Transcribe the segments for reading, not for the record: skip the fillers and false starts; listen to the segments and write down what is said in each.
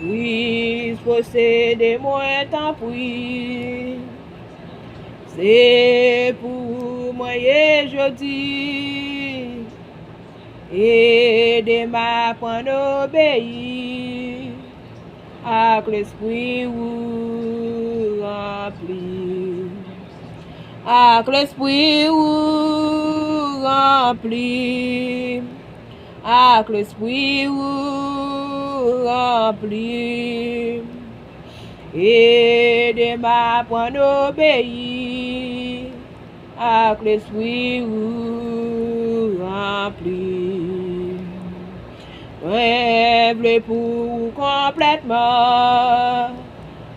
Oui, posséder moi tant pis. C'est pour moi et je dis. Et de m'apprendre obéir à l'esprit ou rempli. À l'esprit ou rempli. À l'esprit ou rempli. Et de m'apprendre obéir à l'esprit ou rempli. Rêve pour complètement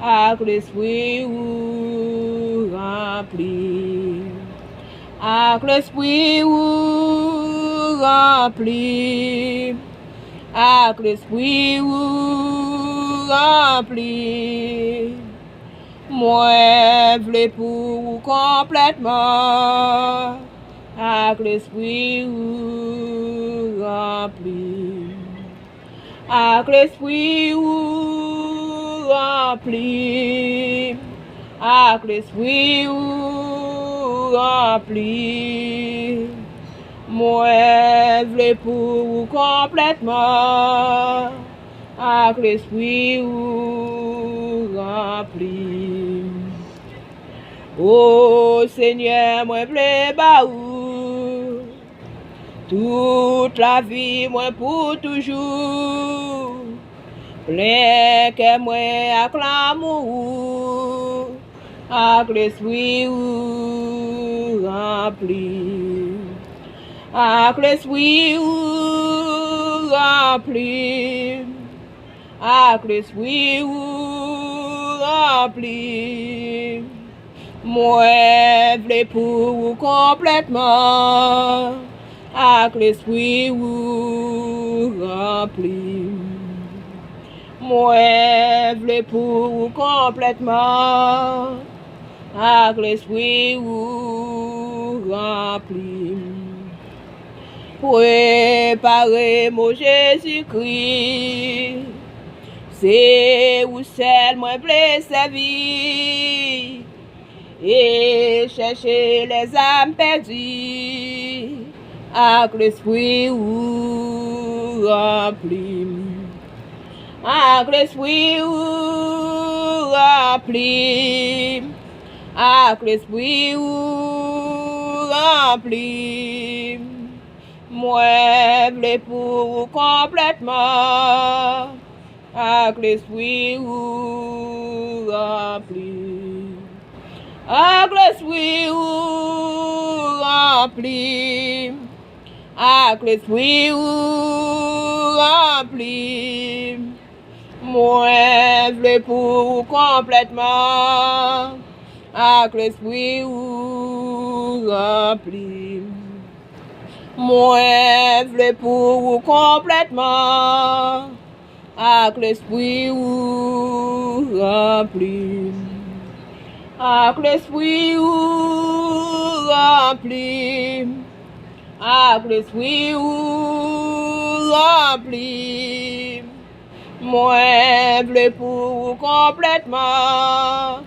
à l'esprit ou rempli. À l'esprit ou rempli. À l'esprit ou rempli. Moi, v'lais pour complètement, avec l'esprit ou rempli. Avec l'esprit ou rempli. Avec l'esprit ou rempli. Moi, v'lais pour complètement, avec l'esprit ou rempli. Oh Seigneur, moi v'lais baou, toute la vie, moi pour toujours. Plein que moi acclame, avec l'esprit ou rempli. Avec l'esprit ou rempli. Avec l'esprit ou rempli. Moi, v'lais pour complètement. Avec l'esprit ou rempli. Moi, v'lais pour complètement. Avec l'esprit ou rempli. Préparez mon Jésus-Christ. C'est où seul moi voulais servir et chercher les âmes perdues avec l'esprit ou rempli. Avec l'esprit ou rempli. Avec l'esprit ou rempli. Moi, v'lais pour complètement, avec l'esprit ou rempli. Avec l'esprit ou rempli. Avec l'esprit ou rempli. Moi, v'lais pour complètement, avec l'esprit ou rempli. Moi, v'lais pour complètement, avec l'esprit ou rempli. Avec l'esprit ou rempli. Avec l'esprit ou rempli. Moi, v'lais pour complètement,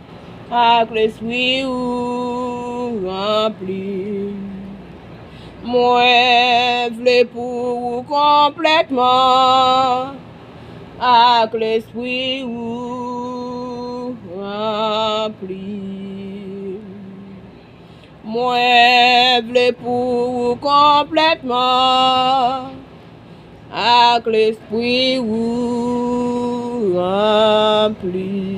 avec l'esprit ou rempli. Moi, v'lais pour complètement, avec l'esprit ou rempli. Moi, v'lais pour complètement, avec l'esprit ou rempli.